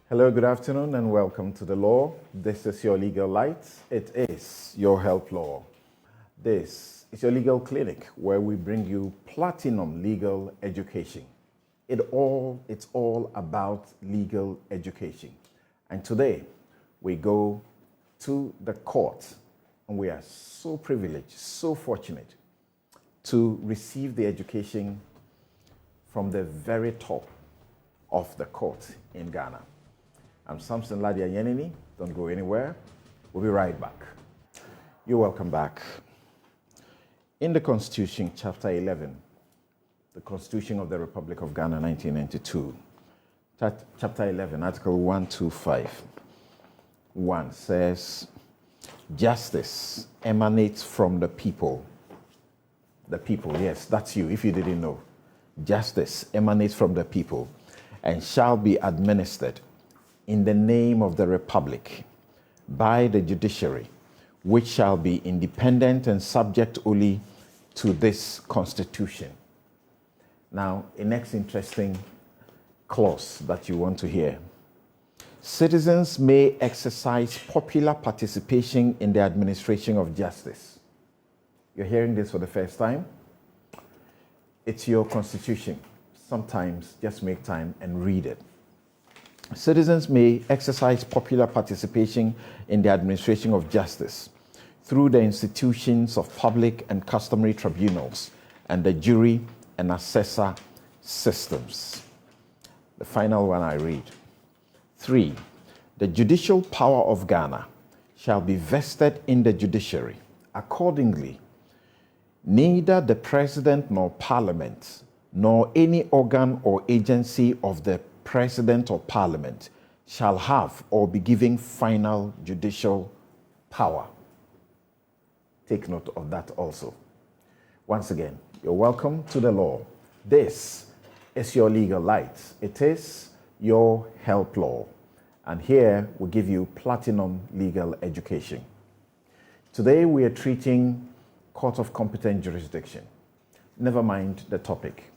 Hello, good afternoon, and welcome to The Law. This is your legal light. It is your help law. This is your legal clinic where we bring you platinum legal education. It's all about legal education. And today we go to the court, and we are so privileged, so fortunate to receive the education from the very top of the court in Ghana. I'm Samson Lardy Anyenini. Don't go anywhere. We'll be right back. You're welcome back. In the Constitution, Chapter 11, the Constitution of the Republic of Ghana, 1992, Chapter 11, Article 125, 1 says, justice emanates from the people. The people, yes, that's you, if you didn't know. Justice emanates from the people and shall be administered in the name of the Republic by the judiciary, which shall be independent and subject only to this Constitution. Now, a next interesting clause that you want to hear. Citizens may exercise popular participation in the administration of justice. You're hearing this for the first time? It's your Constitution. Sometimes just make time and read it. Citizens may exercise popular participation in the administration of justice through the institutions of public and customary tribunals and the jury and assessor systems. The final one I read. 3. The judicial power of Ghana shall be vested in the judiciary. Accordingly, neither the President nor Parliament nor any organ or agency of the President or Parliament shall have or be given final judicial power. Take note of that also. Once again, you're welcome to the law. This is your legal light. It is your help law. And here we give you platinum legal education. Today we are treating Court of Competent Jurisdiction. Never mind the topic.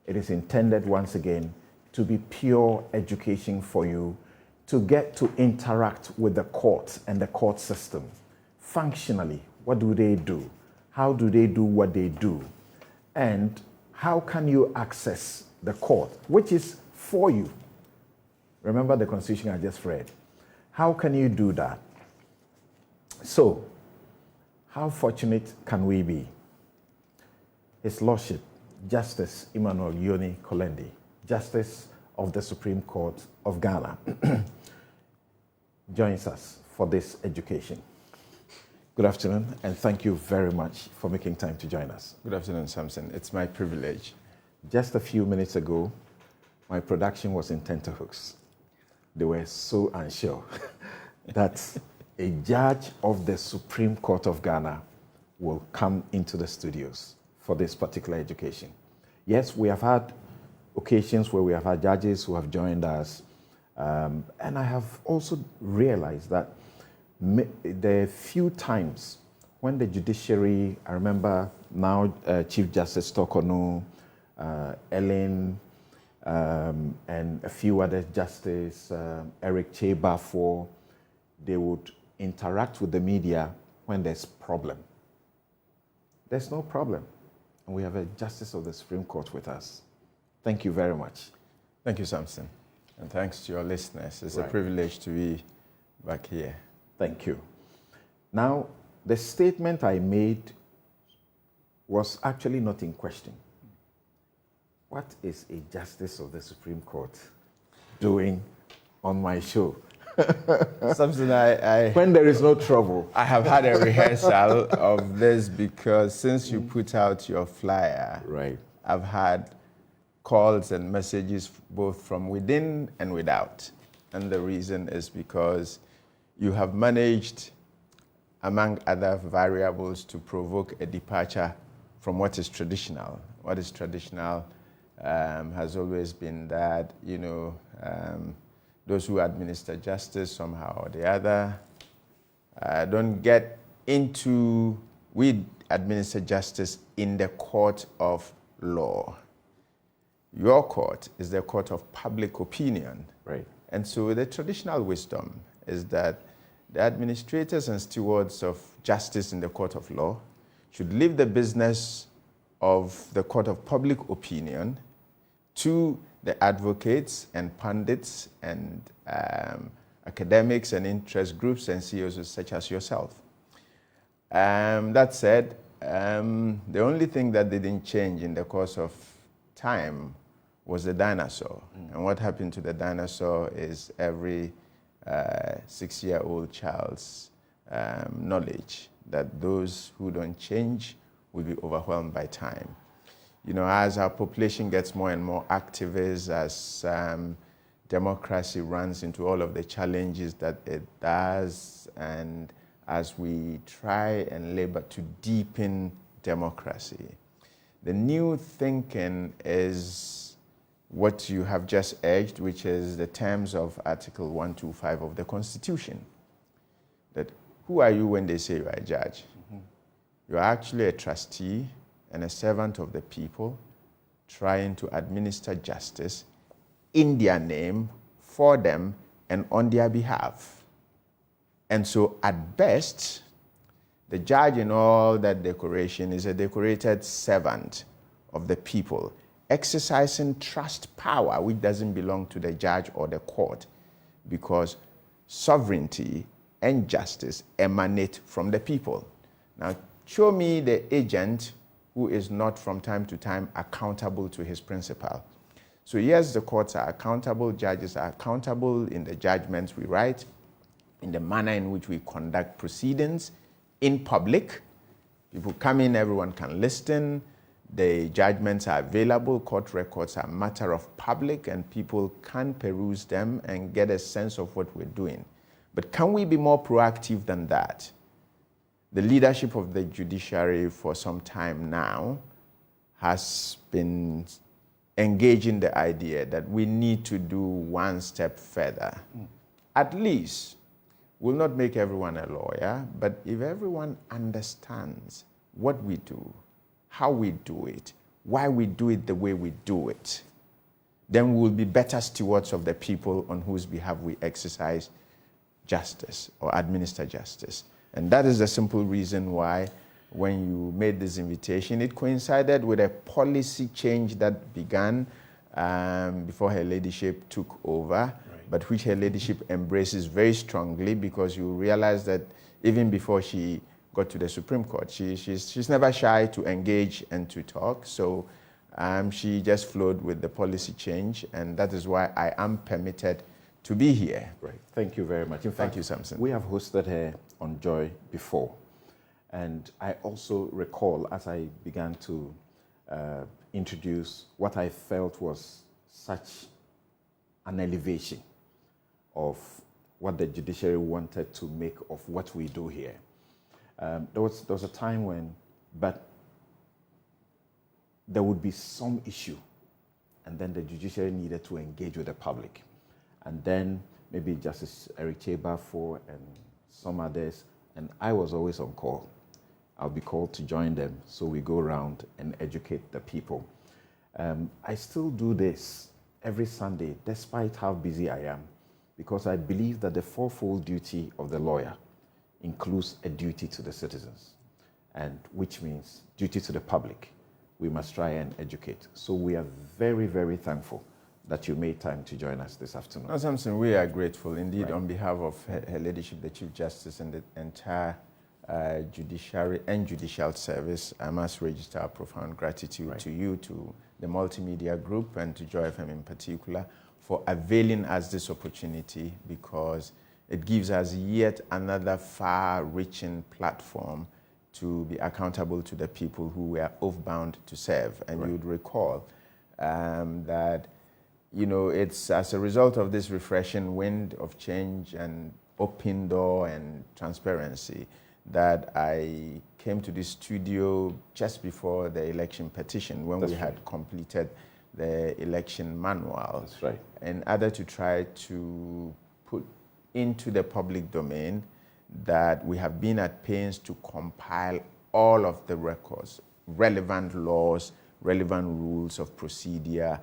It is intended once again to be pure education for you to get to interact with the court and the court system. Functionally, what do they do? How do they do what they do? And how can you access the court, which is for you? Remember the Constitution I just read. How can you do that? So, how fortunate can we be? His Lordship, Justice Yonny Kulendi, Justice of the Supreme Court of Ghana, joins us for this education. Good afternoon, and thank you very much for making time to join us. Good afternoon, Samson. It's my privilege. Just a few minutes ago, my production was in tenterhooks. They were so unsure that a judge of the Supreme Court of Ghana will come into the studios for this particular education. Yes, we have had occasions where we have had judges who have joined us, and I have also realized that there are few times when the judiciary, I remember now Chief Justice Tokono, Ellen, and a few other justices, Eric Chebafo, they would interact with the media when there's problem. There's no problem. And we have a Justice of the Supreme Court with us. Thank you very much. Thank you, Samson. And thanks to your listeners. It's Right. a privilege to be back here. Thank you. Now, the statement I made was actually not in question. What is a Justice of the Supreme Court doing on my show? Samson, When there is no trouble. I have had a rehearsal of this because since you put out your flyer, Right. I've had calls and messages both from within and without. And the reason is because you have managed, among other variables, to provoke a departure from what is traditional. What is traditional has always been that, those who administer justice somehow or the other don't get into, we administer justice in the court of law. Your court is the court of public opinion. Right. And so the traditional wisdom is that the administrators and stewards of justice in the court of law should leave the business of the court of public opinion to the advocates and pundits and academics and interest groups and CEOs such as yourself. That said, the only thing that didn't change in the course of time was the dinosaur. And what happened to the dinosaur is every 6-year-old child's knowledge that those who don't change will be overwhelmed by time. You know, as our population gets more and more activist, as democracy runs into all of the challenges that it does, and as we try and labor to deepen democracy, the new thinking is what you have just urged, which is the terms of Article 125 of the Constitution. That who are you when they say you are a judge? You are actually a trustee and a servant of the people trying to administer justice in their name, for them, and on their behalf. And so at best, the judge in all that decoration is a decorated servant of the people, exercising trust power which doesn't belong to the judge or the court, because sovereignty and justice emanate from the people. Now, show me the agent who is not from time to time accountable to his principal. So yes, the courts are accountable, judges are accountable in the judgments we write, in the manner in which we conduct proceedings in public. People come in, everyone can listen, the judgments are available, court records are a matter of public, and people can peruse them and get a sense of what we're doing. But can we be more proactive than that? The leadership of the judiciary for some time now has been engaging the idea that we need to do one step further. At least, we'll not make everyone a lawyer, but if everyone understands what we do, how we do it, why we do it the way we do it, then we'll be better stewards of the people on whose behalf we exercise justice or administer justice. And that is the simple reason why, when you made this invitation, it coincided with a policy change that began before her ladyship took over, but which her ladyship embraces very strongly, because you realize that even before she got to the Supreme Court, she's never shy to engage and to talk. So she just flowed with the policy change, and that is why I am permitted to be here. Right. Thank you very much. In fact, thank you, Samson. We have hosted her on Joy before. And I also recall, as I began to introduce what I felt was such an elevation of what the judiciary wanted to make of what we do here. There was a time when, but there would be some issue, and then the judiciary needed to engage with the public. And then maybe Justice Eric Chebafo and some others, and I was always on call. I'll be called to join them, so we go around and educate the people. I still do this every Sunday, despite how busy I am, because I believe that the fourfold duty of the lawyer includes a duty to the citizens, and which means duty to the public. We must try and educate. So we are very, very thankful that you made time to join us this afternoon. No, Samson, we are grateful indeed, Right. on behalf of Her Ladyship, the Chief Justice, and the entire judiciary and judicial service. I must register our profound gratitude to you, to the multimedia group, and to Joy FM in particular, for availing us this opportunity, because it gives us yet another far-reaching platform to be accountable to the people who we are oath-bound to serve. And you would recall that, you know, it's as a result of this refreshing wind of change and open door and transparency that I came to this studio just before the election petition, when we had completed the election manual. That's right. In order to try to put into the public domain that we have been at pains to compile all of the records, relevant laws, relevant rules of procedure,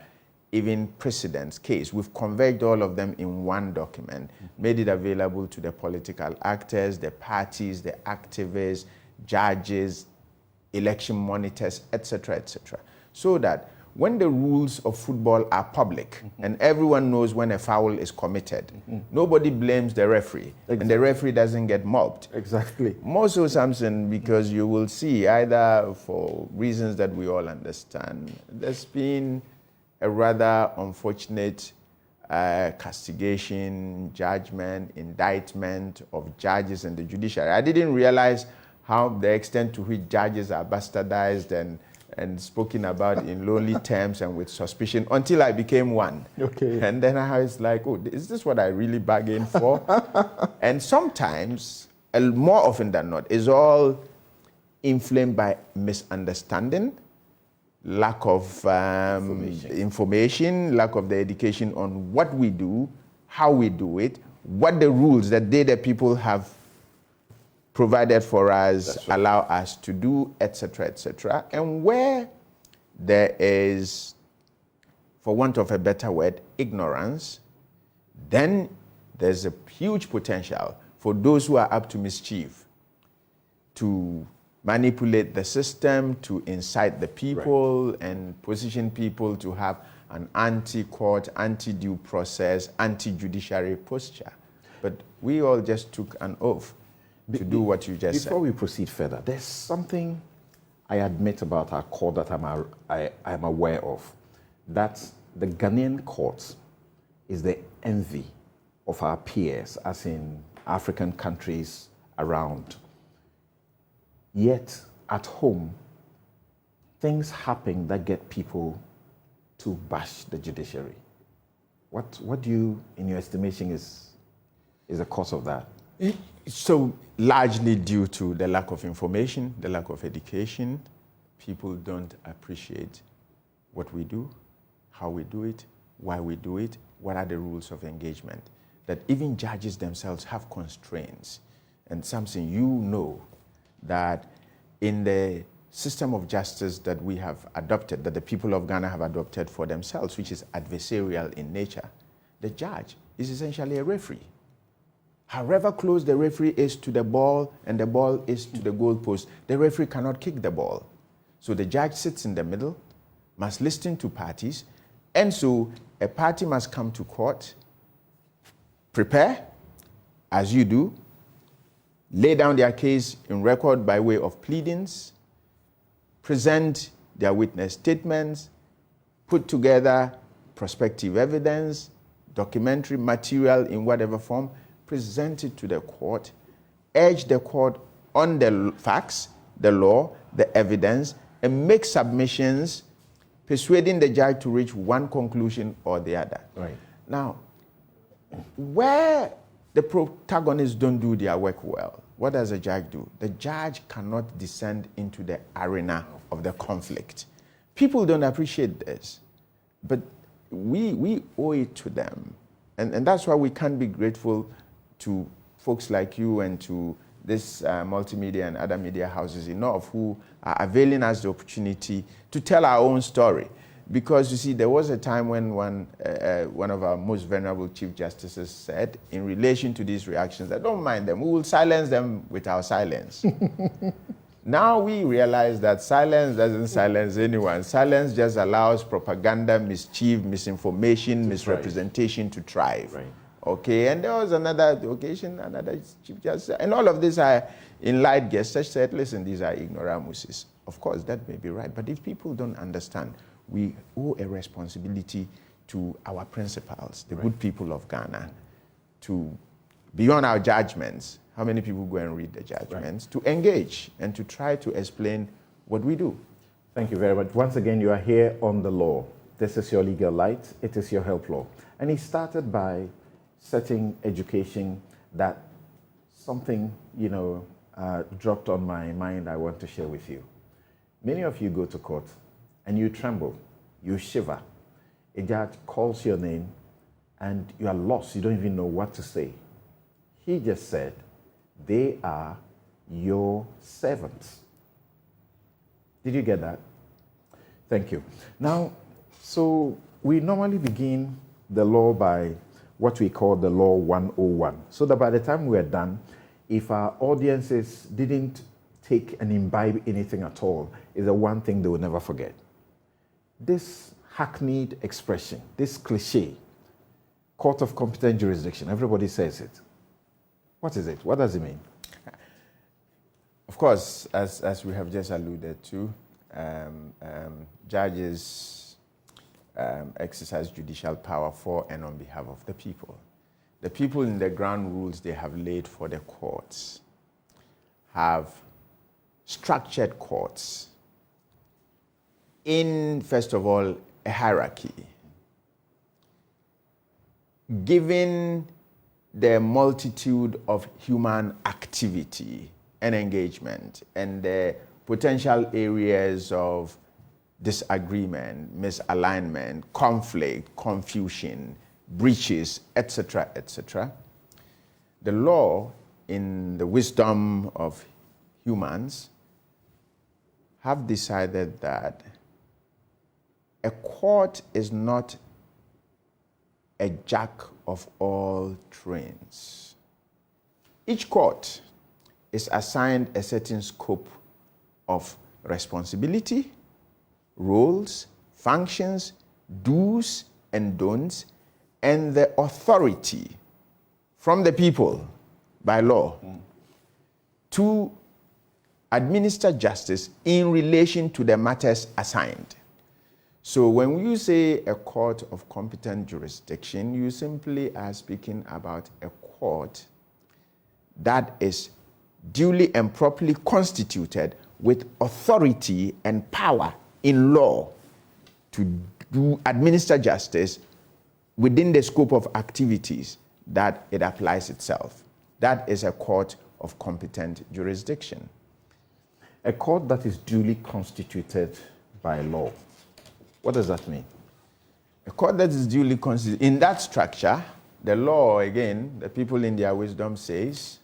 even precedents, case. We've converged all of them in one document, made it available to the political actors, the parties, the activists, judges, election monitors, etc., so that when the rules of football are public and everyone knows when a foul is committed, nobody blames the referee, and the referee doesn't get mobbed. Exactly. More so, Samson, because you will see, either for reasons that we all understand, there's been a rather unfortunate castigation, judgment, indictment of judges in the judiciary. I didn't realize how the extent to which judges are bastardized and spoken about in lowly terms and with suspicion until I became one. Okay. And then I was like, oh, is this what I really bargained for? And sometimes, more often than not, is all inflamed by misunderstanding, lack of information, lack of the education on what we do, how we do it, what the rules that the people have provided for us allow us to do, etc., and where there is, for want of a better word, ignorance, then there's a huge potential for those who are up to mischief to manipulate the system, to incite the people, and position people to have an anti-court, anti-due process, anti-judiciary posture. But we all just took an oath to do what you just said. Before we proceed further, there's something I admit about our court that I'm aware of. That the Ghanaian court is the envy of our peers, as in African countries around. Yet, at home, things happen that get people to bash the judiciary. What do you, in your estimation, is the cause of that? So largely due to the lack of information, the lack of education. People don't appreciate what we do, how we do it, why we do it, what are the rules of engagement. That even judges themselves have constraints. And Samson, you know that in the system of justice that we have adopted, that the people of Ghana have adopted for themselves, which is adversarial in nature, the judge is essentially a referee. However close the referee is to the ball and the ball is to the goalpost, the referee cannot kick the ball. So the judge sits in the middle, must listen to parties, and so a party must come to court, prepare, as you do, lay down their case in record by way of pleadings, present their witness statements, put together prospective evidence, documentary material in whatever form, present it to the court, urge the court on the facts, the law, the evidence, and make submissions, persuading the judge to reach one conclusion or the other. Right. Now, where the protagonists don't do their work well, what does a judge do? The judge cannot descend into the arena of the conflict. People don't appreciate this, but we owe it to them. And that's why we can't be grateful to folks like you and to this multimedia and other media houses enough who are availing us the opportunity to tell our own story. Because you see, there was a time when one of our most venerable Chief Justices said, in relation to these reactions, that don't mind them, we will silence them with our silence. Now we realize that silence doesn't silence anyone. Silence just allows propaganda, mischief, misinformation, misrepresentation to thrive. Right. Okay, and there was another occasion, another Chief Justice, and all of these are enlightened guests that said, listen, these are ignoramuses. Of course, that may be right, but if people don't understand, we owe a responsibility to our principals, the good people of Ghana, to, beyond our judgments, how many people go and read the judgments, to engage and to try to explain what we do. Thank you very much. Once again, you are here on The Law. This is your legal light. It is your help law. And he started by setting education, that something, dropped on my mind I want to share with you. Many of you go to court and you tremble, you shiver. A judge calls your name and you are lost. You don't even know what to say. He just said, they are your servants. Did you get that? Thank you. Now, so we normally begin the law by what we call the Law 101, so that by the time we're done, if our audiences didn't take and imbibe anything at all, is the one thing they will never forget. This hackneyed expression, this cliche, court of competent jurisdiction, everybody says it. What is it? What does it mean? Of course, as we have just alluded to, judges exercise judicial power for and on behalf of the people. The people in the ground rules they have laid for the courts have structured courts in, first of all, a hierarchy. Given the multitude of human activity and engagement and the potential areas of disagreement, misalignment, conflict, confusion, breaches, etc., etc., the law, in the wisdom of humans, have decided that a court is not a jack of all trades. Each court is assigned a certain scope of responsibility, roles, functions, do's and don'ts, and the authority from the people by law to administer justice in relation to the matters assigned. So when you say a court of competent jurisdiction, you simply are speaking about a court that is duly and properly constituted with authority and power in law to administer justice within the scope of activities that it applies itself. That is a court of competent jurisdiction. A court that is duly constituted by law. What does that mean? A court that is duly constituted, in that structure, the law, again, the people in their wisdom says,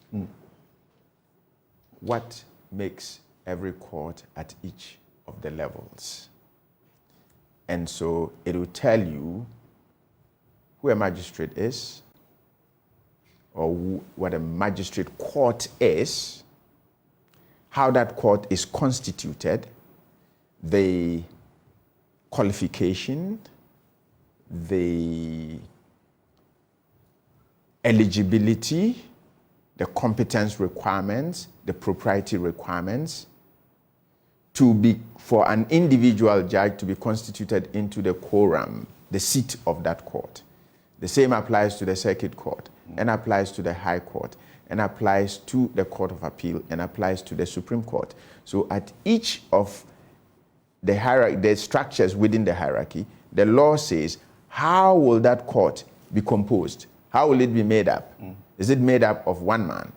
what makes every court at each of the levels. And so it will tell you who a magistrate is, or what a magistrate court is, how that court is constituted, the qualification, the eligibility, the competence requirements, the propriety requirements, for an individual judge to be constituted into the quorum, the seat of that court. The same applies to the circuit court, and applies to the high court, and applies to the Court of Appeal, and applies to the Supreme Court. So at each of the hierarchy, the structures within the hierarchy, the law says, how will that court be composed? How will it be made up? Is it made up of one man,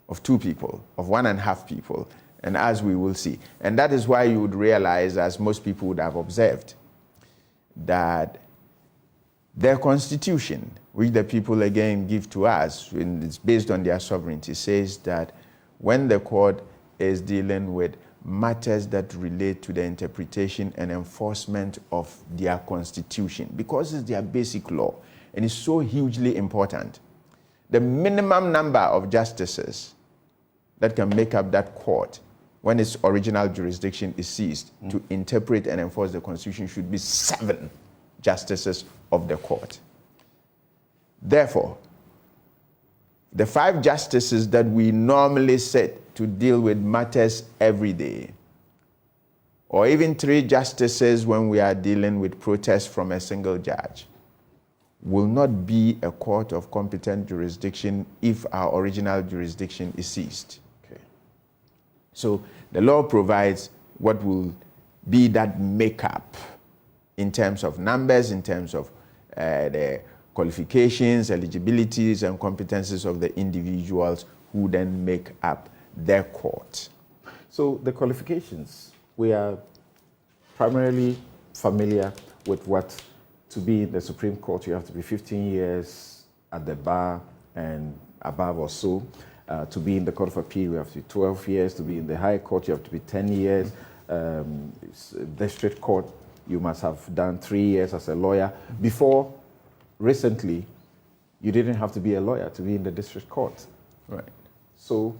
of two people, of 1.5 people? And as we will see. And that is why you would realize, as most people would have observed, that their constitution, which the people again give to us, and it's based on their sovereignty, says that when the court is dealing with matters that relate to the interpretation and enforcement of their constitution, because it's their basic law, and it's so hugely important, the minimum number of justices that can make up that court when its original jurisdiction is seized to interpret and enforce the Constitution should be 7 justices of the court. Therefore, the 5 justices that we normally set to deal with matters every day, or even 3 justices when we are dealing with protests from a single judge, will not be a court of competent jurisdiction if our original jurisdiction is seized. So the law provides what will be that makeup in terms of numbers, in terms of the qualifications, eligibilities, and competences of the individuals who then make up their court. So the qualifications, we are primarily familiar with what, to be in the Supreme Court, you have to be 15 years at the bar and above or so. To be in the Court of Appeal, you have to be 12 years. To be in the High Court, you have to be 10 years. District Court, you must have done 3 years as a lawyer. Before, recently, you didn't have to be a lawyer to be in the district court. Right. So,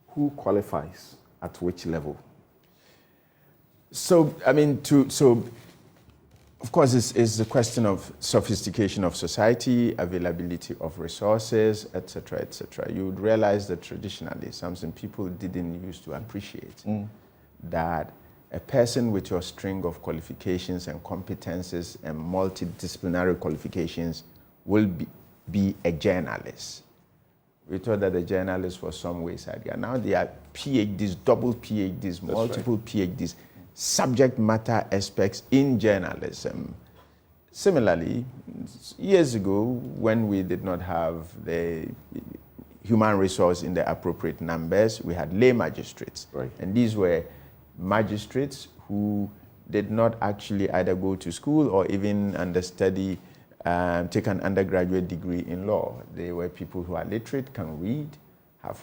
who qualifies at which level? So, I mean, of course, it's the question of sophistication of society, availability of resources, etc., etc. You would realize that traditionally, something people didn't used to appreciate, that a person with your string of qualifications and competences and multidisciplinary qualifications will be a journalist. We thought that a journalist was some wayside guy. Now they are PhDs, double PhDs, multiple PhDs, subject matter experts in journalism. Similarly, years ago, when we did not have the human resource in the appropriate numbers, we had lay magistrates. Right. And these were magistrates who did not actually either go to school or even understudy, take an undergraduate degree in law. They were people who are literate, can read, have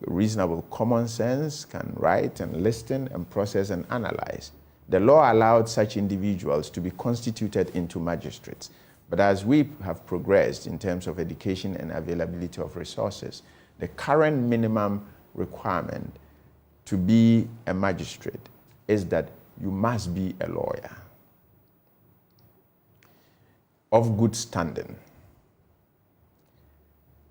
reasonable common sense, can write and listen and process and analyze. The law allowed such individuals to be constituted into magistrates. But as we have progressed in terms of education and availability of resources, the current minimum requirement to be a magistrate is that you must be a lawyer of good standing.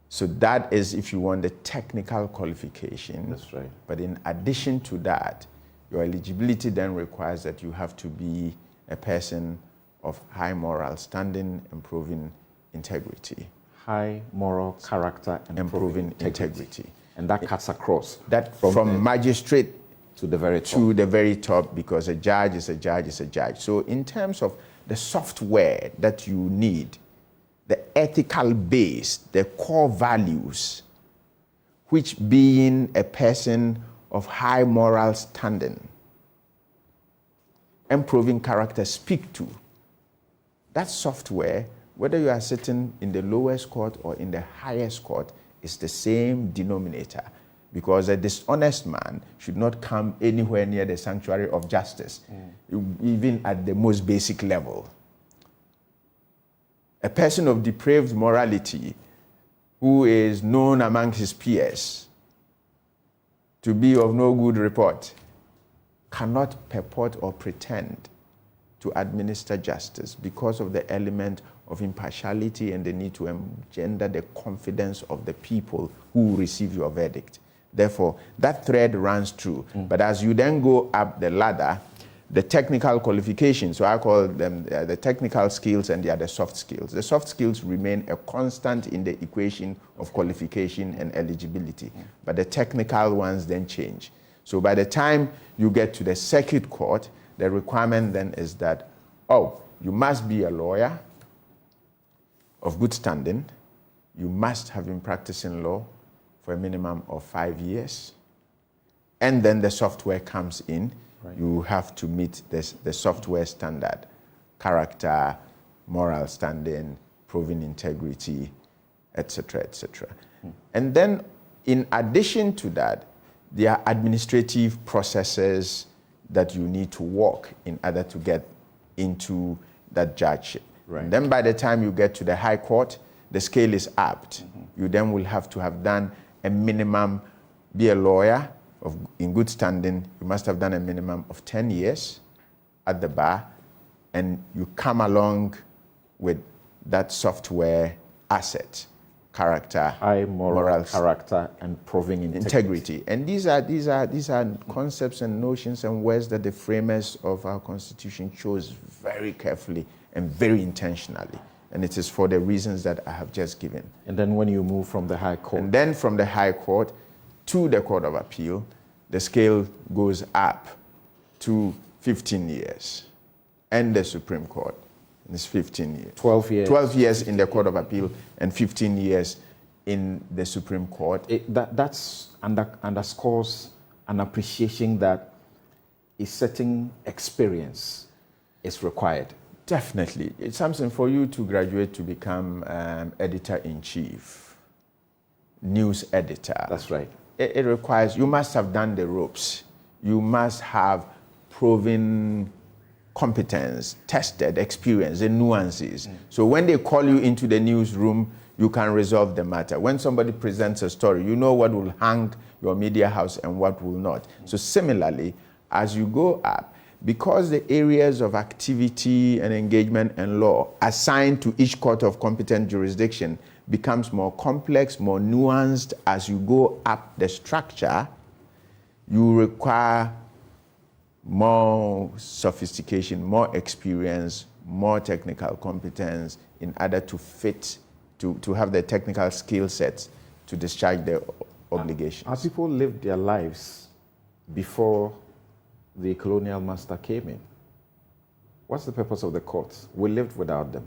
So that is, if you want, the technical qualification. That's right. But in addition to that, your eligibility then requires that you have to be a person of high moral standing and proven integrity. High moral character and proven integrity. And that cuts across. That from magistrate to the very top. To the very top, because a judge is a judge is a judge. So in terms of the software that you need, the ethical base, the core values, which being a person of high moral standing and proving character speak to, that software, whether you are sitting in the lowest court or in the highest court, is the same denominator, because a dishonest man should not come anywhere near the sanctuary of justice, even at the most basic level. A person of depraved morality who is known among his peers to be of no good report cannot purport or pretend to administer justice because of the element of impartiality and the need to engender the confidence of the people who receive your verdict. Therefore, that thread runs through. But as you then go up the ladder, the technical qualifications, so I call them the technical skills, and they are the soft skills. The soft skills remain a constant in the equation of qualification and eligibility, but the technical ones then change. So by the time you get to the circuit court, the requirement then is that, you must be a lawyer of good standing, you must have been practicing law for a minimum of 5 years, and then the software comes in. Right. You have to meet the software standard, character, moral standing, proven integrity, etc., etc. And then, in addition to that, there are administrative processes that you need to walk in order to get into that judgeship. Right. And then by the time you get to the high court, the scale is upped. You then will have to have done a minimum, be a lawyer in good standing. You must have done a minimum of 10 years at the bar, and you come along with that software asset, character, high moral character, and proving integrity. And these are concepts and notions and words that the framers of our Constitution chose very carefully and very intentionally. And it is for the reasons that I have just given. And then when you move from the High Court? And then from the High Court to the Court of Appeal, the scale goes up to 15 yeyears. And the Supreme Court is 15 years. 12 years. 12 years in the Court of Appeal and 15 years in the Supreme Court. That underscores an appreciation that a certain experience is required. Definitely. It's something for you to graduate to become editor-in-chief, news editor. That's right. It requires, you must have done the ropes. You must have proven competence, tested, experience, the nuances. So when they call you into the newsroom, you can resolve the matter. When somebody presents a story, you know what will hang your media house and what will not. So similarly, as you go up, because the areas of activity and engagement and law assigned to each court of competent jurisdiction becomes more complex, more nuanced as you go up the structure, you require more sophistication, more experience, more technical competence in order to fit, to have the technical skill sets to discharge their obligations. Our people lived their lives before the colonial master came in. What's the purpose of the courts? We lived without them.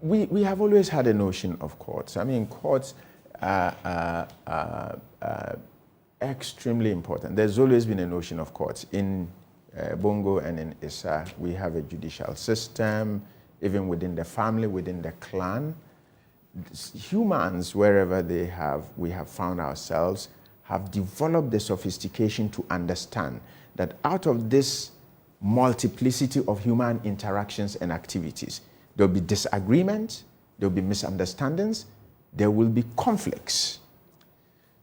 We have always had a notion of courts. I mean, courts are extremely important. There's always been a notion of courts. In Bongo and in Issa, we have a judicial system, even within the family, within the clan. Humans, wherever we have found ourselves, have developed the sophistication to understand that out of this multiplicity of human interactions and activities, there'll be disagreements, there'll be misunderstandings, there will be conflicts.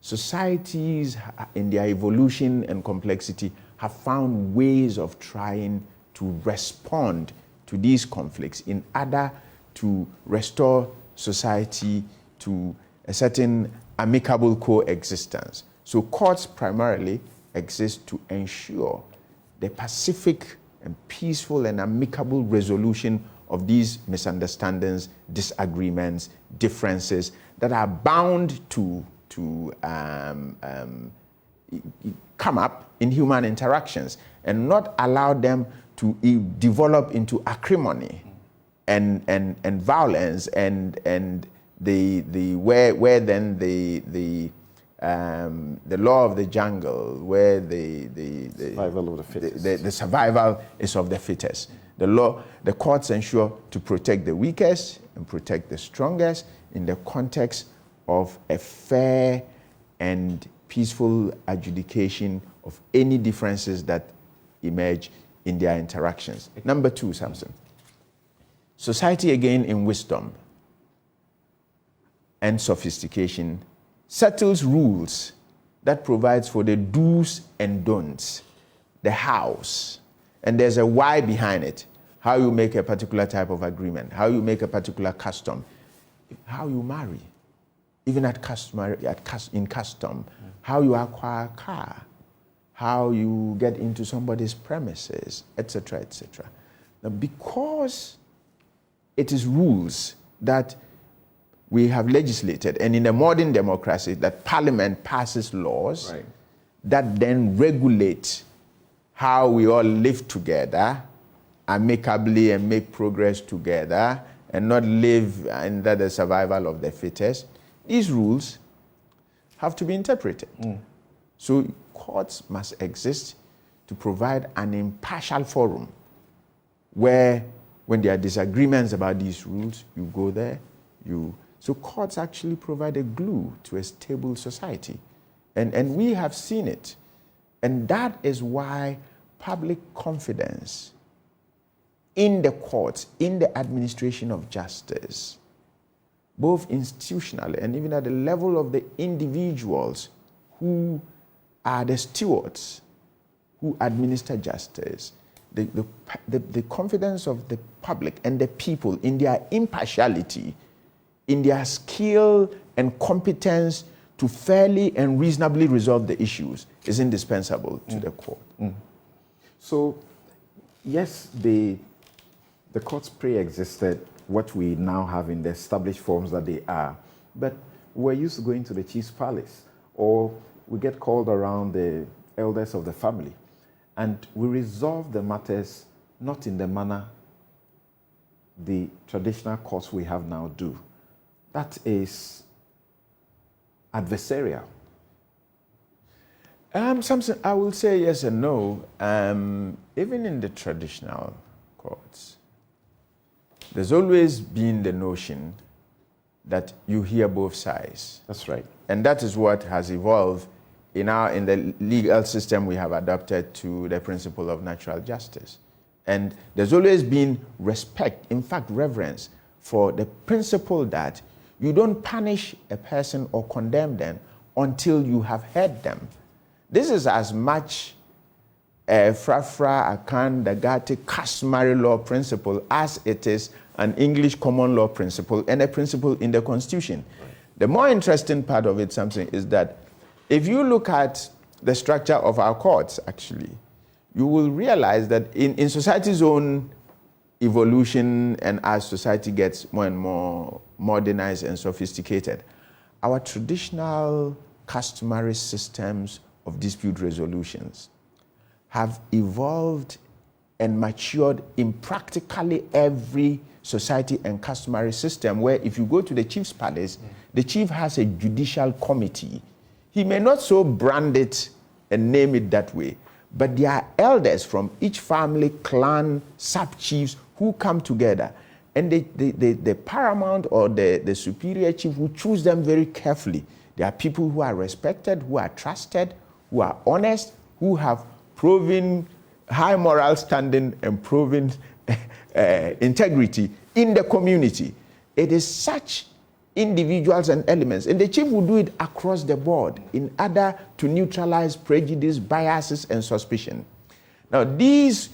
Societies, in their evolution and complexity, have found ways of trying to respond to these conflicts in order to restore society to a certain amicable coexistence. So courts primarily exist to ensure the pacific and peaceful and amicable resolution of these misunderstandings, disagreements, differences that are bound to come up in human interactions, and not allow them to develop into acrimony and violence and where then the law of the jungle, where the survival of the fittest. The survival is of the fittest. The courts ensure to protect the weakest and protect the strongest in the context of a fair and peaceful adjudication of any differences that emerge in their interactions. Number two, Samson, society again in wisdom and sophistication settles rules that provides for the do's and don'ts, the hows, and there's a why behind it. How you make a particular type of agreement, how you make a particular custom, how you marry, even in custom, how you acquire a car, how you get into somebody's premises, etc., etc. Now, because it is rules that we have legislated, and in a modern democracy, that Parliament passes laws that then regulate how we all live together amicably and make progress together and not live under the survival of the fittest. These rules have to be interpreted. So courts must exist to provide an impartial forum where, when there are disagreements about these rules, you go there, So courts actually provide a glue to a stable society. And we have seen it. And that is why public confidence in the courts, in the administration of justice, both institutionally and even at the level of the individuals who are the stewards, who administer justice, the confidence of the public and the people in their impartiality, in their skill and competence to fairly and reasonably resolve the issues is indispensable to the court. So, yes, the courts pre-existed what we now have in the established forms that they are, but we're used to going to the chief's palace, or we get called around the elders of the family, and we resolve the matters not in the manner the traditional courts we have now do. That is adversarial. Samson, I will say yes and no. Even in the traditional courts, there's always been the notion that you hear both sides. That's right. And that is what has evolved in the legal system we have adopted to the principle of natural justice. And there's always been respect, in fact, reverence, for the principle that you don't punish a person or condemn them until you have heard them. This is as much a Frafra, Akan, Dagati customary law principle as it is an English common law principle and a principle in the Constitution. Right. The more interesting part of it, Samson, is that if you look at the structure of our courts, actually, you will realize that in society's own evolution and as society gets more and more modernized and sophisticated, our traditional customary systems of dispute resolutions have evolved and matured in practically every society and customary system, where if you go to the chief's palace, the chief has a judicial committee. He may not so brand it and name it that way, but there are elders from each family, clan, sub-chiefs who come together, and the paramount or the superior chief will choose them very carefully. There are people who are respected, who are trusted, who are honest, who have proven high moral standing and proven integrity in the community. It is such individuals and elements, and the chief will do it across the board in order to neutralize prejudice, biases, and suspicion. Now, these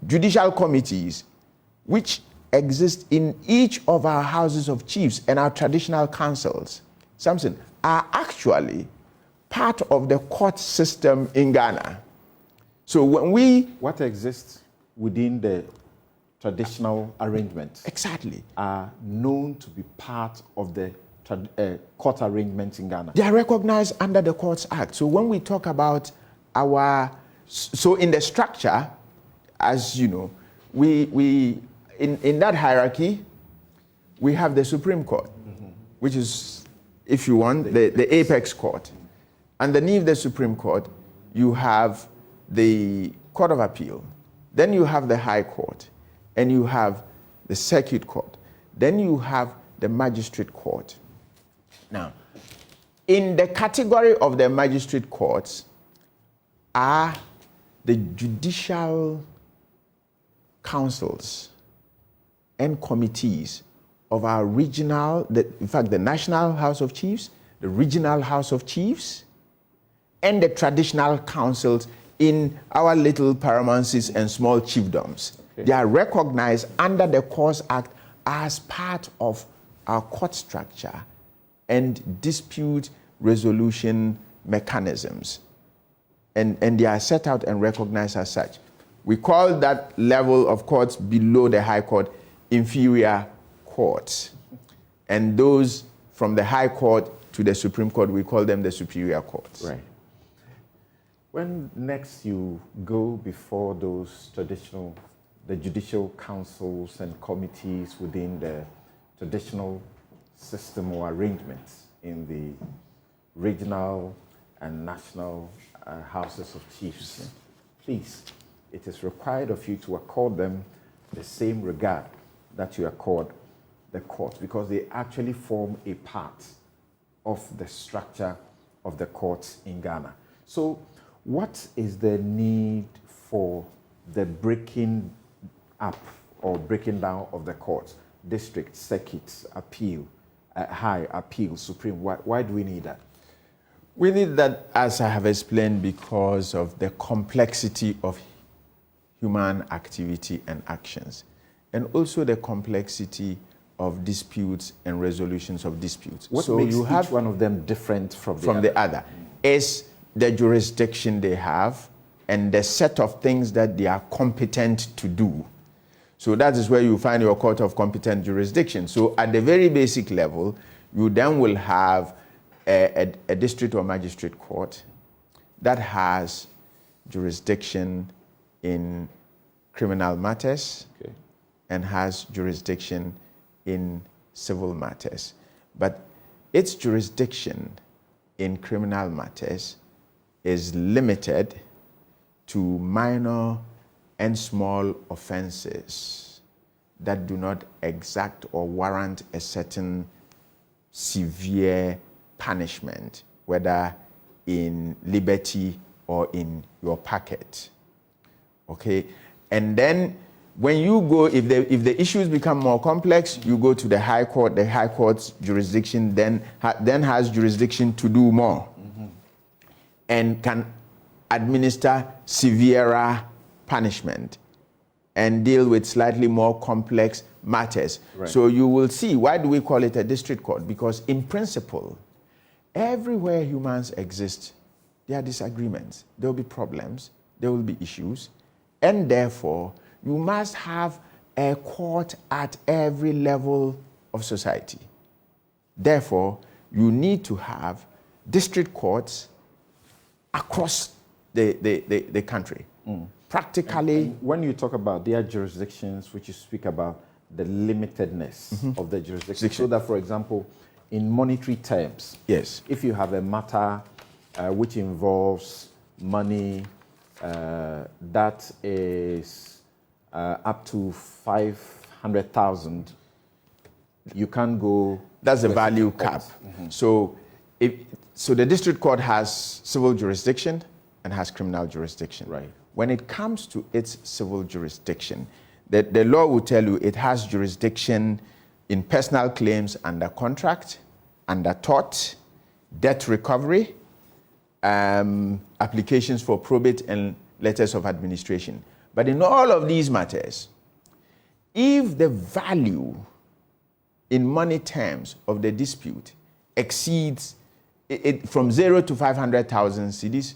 judicial committees, which exist in each of our houses of chiefs and our traditional councils, Samson, are actually part of the court system in Ghana. So when we... What exists within the traditional arrangements exactly are known to be part of the court arrangements in Ghana. They are recognized under the Courts Act. So when we talk about our... So in the structure, as you know, we in that hierarchy, we have the Supreme Court, which is, if you want, the apex court. Underneath the Supreme Court, you have the Court of Appeal. Then you have the High Court. And you have the Circuit Court. Then you have the Magistrate Court. Now, in the category of the Magistrate Courts are the judicial councils and committees of our regional, in fact, the National House of Chiefs, the Regional House of Chiefs, and the traditional councils in our little paramountcies and small chiefdoms. Okay. They are recognized under the Courts Act as part of our court structure and dispute resolution mechanisms. And they are set out and recognized as such. We call that level of courts below the High Court inferior courts. And those from the High Court to the Supreme Court, we call them the superior courts. Right. When next you go before those the judicial councils and committees within the traditional system or arrangements in the regional and national houses of chiefs, please, it is required of you to accord them the same regard that you accord the court, because they actually form a part of the structure of the courts in Ghana. So what is the need for the breaking up or breaking down of the courts? District, circuit, appeal, high, appeal, supreme. Why do we need that? We need that, as I have explained, because of the complexity of human activity and actions, and also the complexity of disputes and resolutions of disputes. What makes each one of them different from the other? Is the jurisdiction they have and the set of things that they are competent to do. So that is where you find your court of competent jurisdiction. So at the very basic level, you then will have a district or magistrate court that has jurisdiction in criminal matters, okay, and has jurisdiction in civil matters. But its jurisdiction in criminal matters is limited to minor and small offenses that do not exact or warrant a certain severe punishment, whether in liberty or in your packet. Okay? And then when you go, if the issues become more complex, you go to the High Court. The High Court's jurisdiction then has jurisdiction to do more, and can administer severer punishment and deal with slightly more complex matters. Right. So you will see, why do we call it a district court? Because in principle, everywhere humans exist, there are disagreements, there will be problems, there will be issues, and therefore, you must have a court at every level of society. Therefore, you need to have district courts across the country. Practically. And when you talk about their jurisdictions, which you speak about the limitedness of the jurisdiction, so that, for example, in monetary terms, yes, if you have a matter which involves money that is up to 500,000, you can't go. That's the value cap. So the district court has civil jurisdiction and has criminal jurisdiction. Right. When it comes to its civil jurisdiction, the law will tell you it has jurisdiction in personal claims under contract, under tort, debt recovery, applications for probate and letters of administration. But in all of these matters, if the value in money terms of the dispute exceeds it from 0 to 500,000 cedis,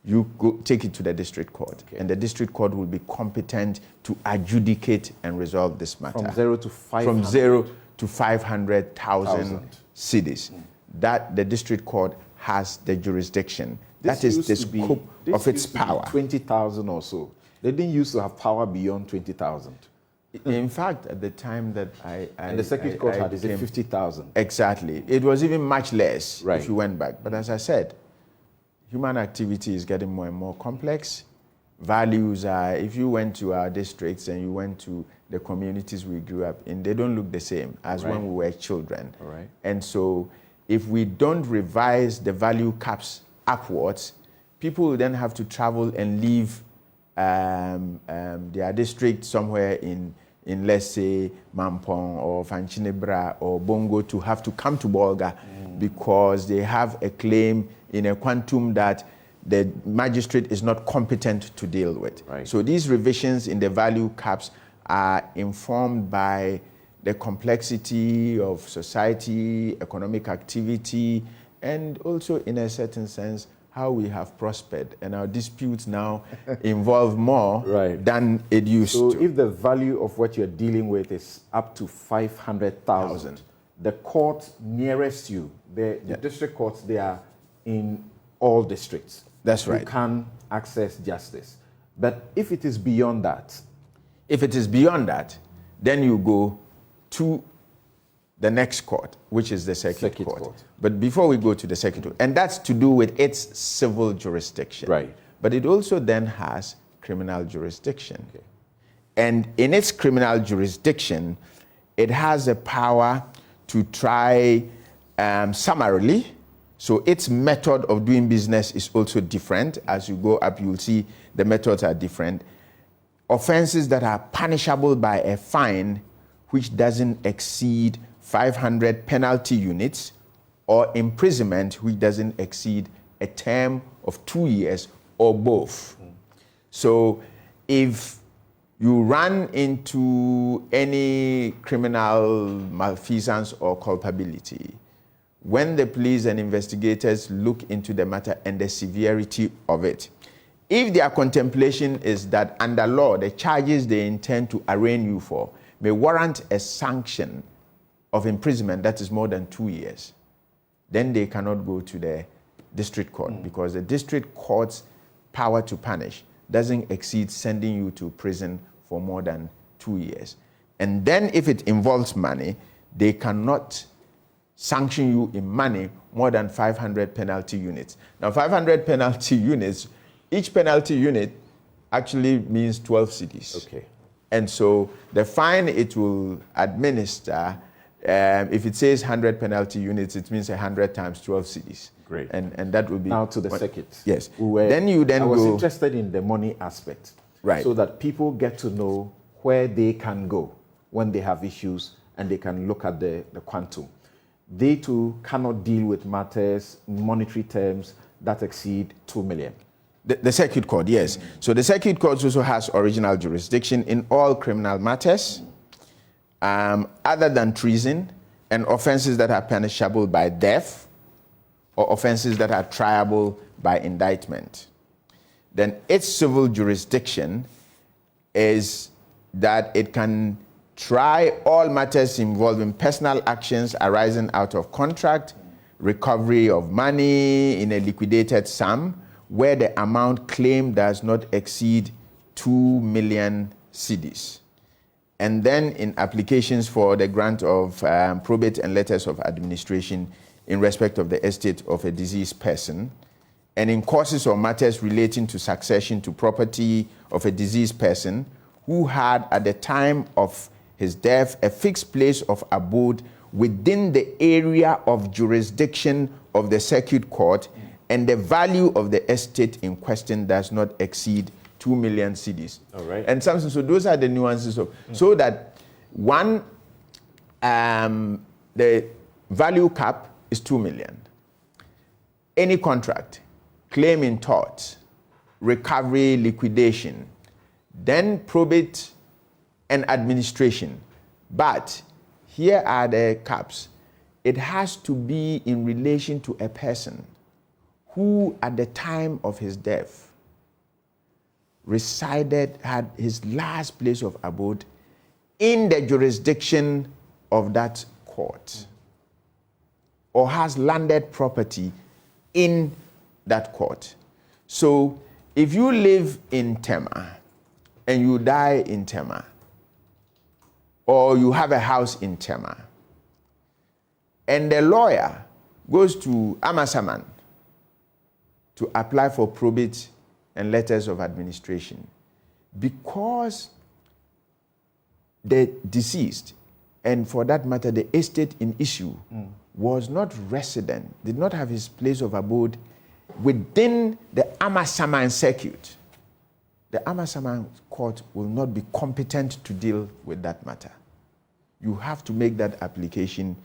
you go take it to the district court, and the district court will be competent to adjudicate and resolve this matter. From 0 to 500? From 0 to 500,000 cedis. That the district court has the jurisdiction. That is the scope of its power. 20,000 or so. They didn't used to have power beyond 20,000. In fact, at the time that and the circuit court had 50,000. Exactly. It was even much less if you went back. But as I said, human activity is getting more and more complex. Values are, if you went to our districts and you went to the communities we grew up in, they don't look the same as when we were children. And so if we don't revise the value caps upwards, people will then have to travel and leave their district somewhere in let's say Mampong or Fanchinebra or Bongo to have to come to Bolga because they have a claim in a quantum that the magistrate is not competent to deal with. So these revisions in the value caps are informed by the complexity of society, economic activity, and also in a certain sense, how we have prospered. And our disputes now involve more than it used to. So if the value of what you're dealing with is up to 500,000, the court nearest you, the district courts, they are in all districts. That's right. You can access justice. But if it is beyond that? If it is beyond that, then you go to the next court, which is the circuit court. But before we go to the circuit court, and that's to do with its civil jurisdiction. But it also then has criminal jurisdiction. And in its criminal jurisdiction, it has a power to try summarily. So its method of doing business is also different. As you go up, you'll see the methods are different. Offenses that are punishable by a fine which doesn't exceed 500 penalty units, or imprisonment which doesn't exceed a term of 2 years, or both. So if you run into any criminal malfeasance or culpability, when the police and investigators look into the matter and the severity of it, if their contemplation is that under law, the charges they intend to arraign you for may warrant a sanction of imprisonment that is more than 2 years, then they cannot go to the district court because the district court's power to punish doesn't exceed sending you to prison for more than 2 years. And then if it involves money, they cannot sanction you in money more than 500 penalty units. Now 500 penalty units, each penalty unit actually means 12 cedis. And so the fine it will administer, if it says 100 penalty units, it means 100 times 12 cedis. And that will be... Now to the circuit. Yes. I was interested in the money aspect. So that people get to know where they can go when they have issues, and they can look at the quantum. They too cannot deal with matters, monetary terms that exceed 2 million. The circuit court, yes. So the circuit court also has original jurisdiction in all criminal matters, other than treason and offenses that are punishable by death or offenses that are triable by indictment. Then its civil jurisdiction is that it can try all matters involving personal actions arising out of contract, recovery of money in a liquidated sum, where the amount claimed does not exceed 2 million cedis. And then in applications for the grant of probate and letters of administration in respect of the estate of a deceased person, and in causes or matters relating to succession to property of a deceased person who had at the time of his death a fixed place of abode within the area of jurisdiction of the circuit court, and the value of the estate in question does not exceed 2 million cedis. All right. And Samson, so those are the nuances of, so that one, the value cap is 2 million. Any contract, claim in tort, recovery, liquidation, then probate and administration. But here are the caps. It has to be in relation to a person who at the time of his death had his last place of abode in the jurisdiction of that court, or has landed property in that court. So if you live in Tema and you die in Tema, or you have a house in Tema, and the lawyer goes to Amasaman to apply for probate and letters of administration, because the deceased, and for that matter the estate in issue, was not resident, did not have his place of abode within the Amasaman circuit, the Amasaman court will not be competent to deal with that matter. You have to make that application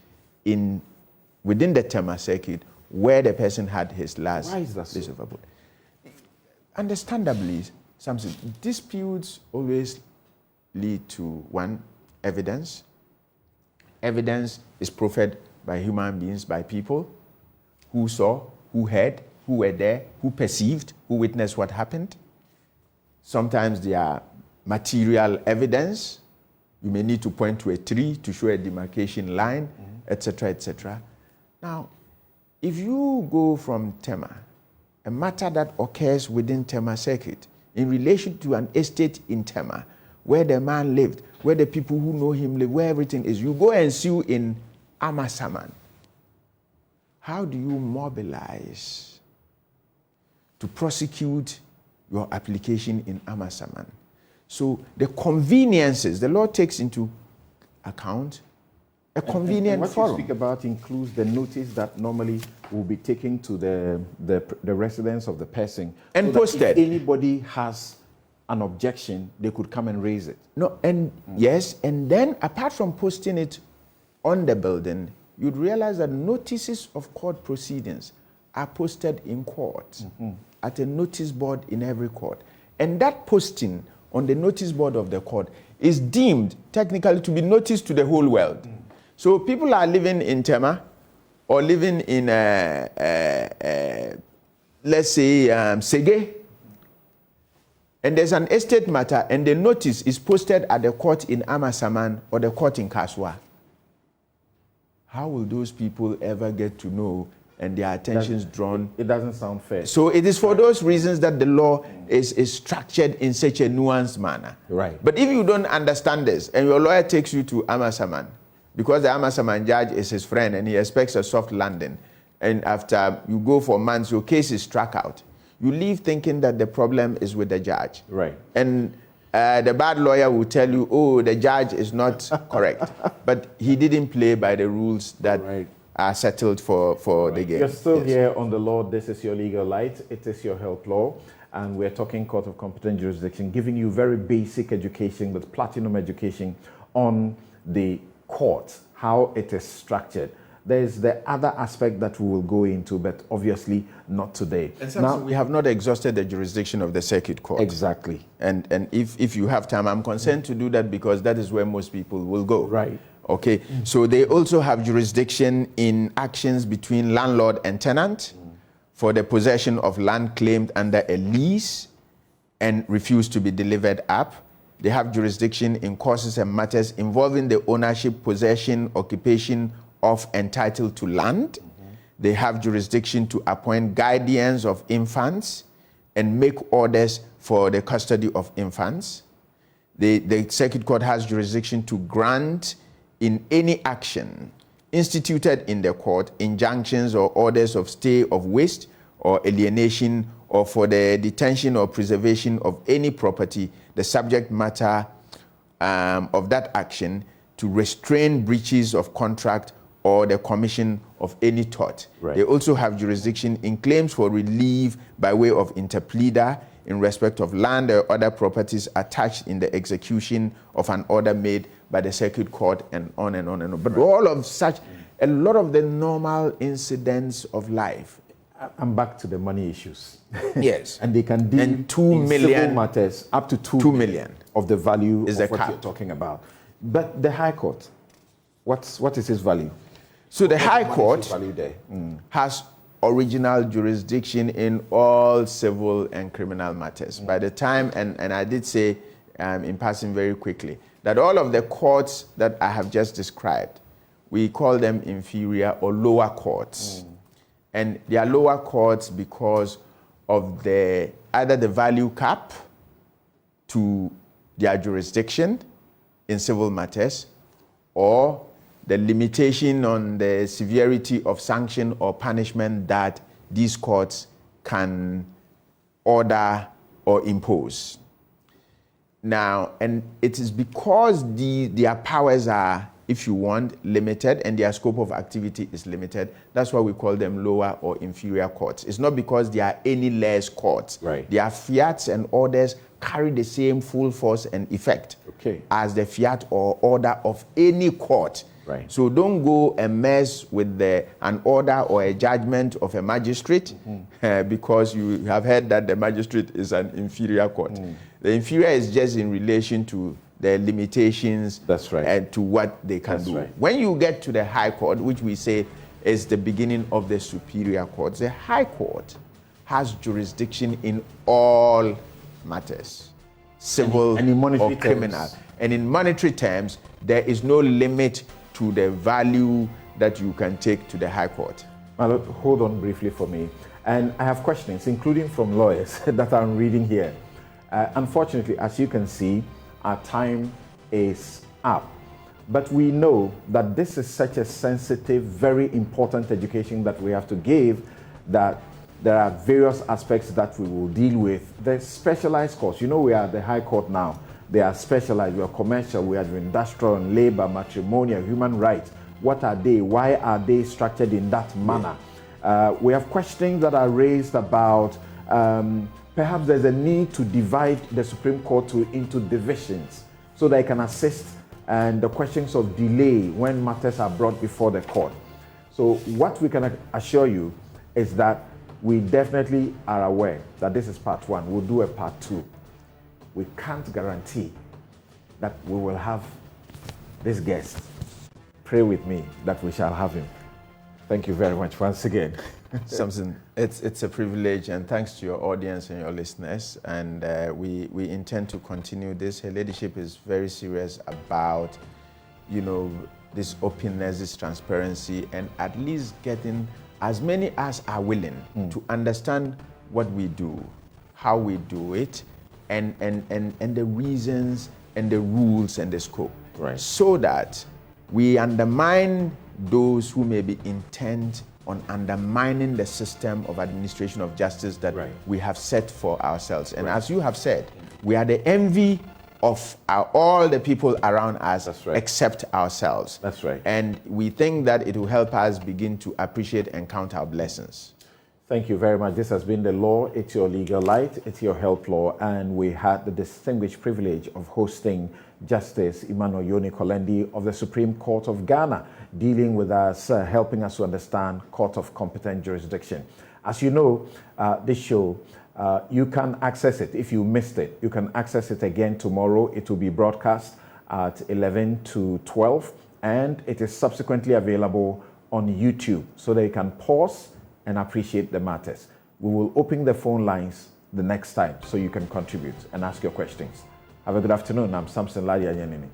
within the Tema circuit where the person had his last place of abode. Understandably, Samson, disputes always lead to one, evidence. Evidence is proffered by human beings, by people who saw, who heard, who were there, who perceived, who witnessed what happened. Sometimes they are material evidence. You may need to point to a tree to show a demarcation line, etc., etc. Now, if you go from Tema, a matter that occurs within Tema circuit, in relation to an estate in Tema, where the man lived, where the people who know him live, where everything is, you go and sue in Amasaman. How do you mobilize to prosecute your application in Amasaman? So the conveniences, the law takes into account a convenient forum. What you speak about includes the notice that normally will be taken to the residence of the person. And so posted. If anybody has an objection, they could come and raise it. No, and yes, and then apart from posting it on the building, you'd realize that notices of court proceedings are posted in court at a notice board in every court. And that posting on the notice board of the court is deemed technically to be notice to the whole world. So people are living in Tema or living in, let's say, Sege, and there's an estate matter, and the notice is posted at the court in Amasaman or the court in Kaswa. How will those people ever get to know and their attentions drawn? It doesn't sound fair. So it is for those reasons that the law is structured in such a nuanced manner. Right. But if you don't understand this, and your lawyer takes you to Amasaman, because the Amasaman judge is his friend and he expects a soft landing, and after you go for months, your case is struck out, you leave thinking that the problem is with the judge. Right. And the bad lawyer will tell you, oh, the judge is not correct. But he didn't play by the rules that are settled for the game. You're still here on the law. This is your legal light. It is your health law. And we're talking court of competent jurisdiction, giving you very basic education with platinum education on the court, how it is structured. There's the other aspect that we will go into, but obviously not today. And now, we have not exhausted the jurisdiction of the circuit court. Exactly. And if you have time, I'm concerned to do that because that is where most people will go. Right. Okay. So they also have jurisdiction in actions between landlord and tenant for the possession of land claimed under a lease and refused to be delivered up. They have jurisdiction in causes and matters involving the ownership, possession, occupation of and title to land. They have jurisdiction to appoint guardians of infants and make orders for the custody of infants. The circuit court has jurisdiction to grant in any action instituted in the court injunctions or orders of stay of waste or alienation or for the detention or preservation of any property, the subject matter of that action, to restrain breaches of contract or the commission of any tort. Right. They also have jurisdiction in claims for relief by way of interpleader in respect of land or other properties attached in the execution of an order made by the circuit court, and on and on and on. But all of such, a lot of the normal incidents of life. I'm back to the money issues. Yes. And they can deal and 2 in million civil matters up to 2 million of the value is of the what cap. you're talking about. But the High Court, what is its value? So the High What Court is its value there? has original jurisdiction in all civil and criminal matters. By the time, and I did say in passing very quickly, that all of the courts that I have just described, we call them inferior or lower courts. And they are lower courts because of either the value cap to their jurisdiction in civil matters, or the limitation on the severity of sanction or punishment that these courts can order or impose. Now, and it is because their powers are, if you want, limited, and their scope of activity is limited. That's why we call them lower or inferior courts. It's not because they are any less courts. Right. Their fiats and orders carry the same full force and effect as the fiat or order of any court. Right. So don't go and mess with an order or a judgment of a magistrate because you have heard that the magistrate is an inferior court. The inferior is just in relation to the limitations. That's right. And to what they can do. Right. When you get to the High Court, which we say is the beginning of the superior courts, the High Court has jurisdiction in all matters, civil and in monetary or criminal. terms. And in monetary terms, there is no limit to the value that you can take to the High Court. Well, hold on briefly for me. And I have questions, including from lawyers that I'm reading here. Unfortunately, as you can see, our time is up. But we know that this is such a sensitive, very important education that we have to give, that there are various aspects that we will deal with. The specialized courts, you know, we are at the High Court now. They are specialized, we are commercial, we are industrial and labor, matrimonial, human rights. What are they? Why are they structured in that manner? We have questions that are raised about perhaps there's a need to divide the Supreme Court into divisions so that it can assist and the questions of delay when matters are brought before the court. So what we can assure you is that we definitely are aware that this is part one. We'll do a part two. We can't guarantee that we will have this guest. Pray with me that we shall have him. Thank you very much once again. Samson, it's a privilege, and thanks to your audience and your listeners. And we intend to continue this. Her ladyship is very serious about, this openness, this transparency, and at least getting as many as are willing to understand what we do, how we do it, and the reasons and the rules and the scope. Right. So that we undermine those who may be intent on undermining the system of administration of justice that we have set for ourselves. And as you have said, we are the envy of all the people around us. That's right. Except ourselves. That's right. And we think that it will help us begin to appreciate and count our blessings. Thank you very much. This has been The Law. It's your legal light. It's your help law. And we had the distinguished privilege of hosting Justice Yonny Kulendi of the Supreme Court of Ghana, dealing with us, helping us to understand court of competent jurisdiction. As you know, this show, you can access it. If you missed it, you can access it again tomorrow. It will be broadcast at 11 to 12, and it is subsequently available on YouTube so that you can pause and appreciate the matters. We will open the phone lines the next time so you can contribute and ask your questions. Have a good afternoon. I'm Samson Lardy Anyenini.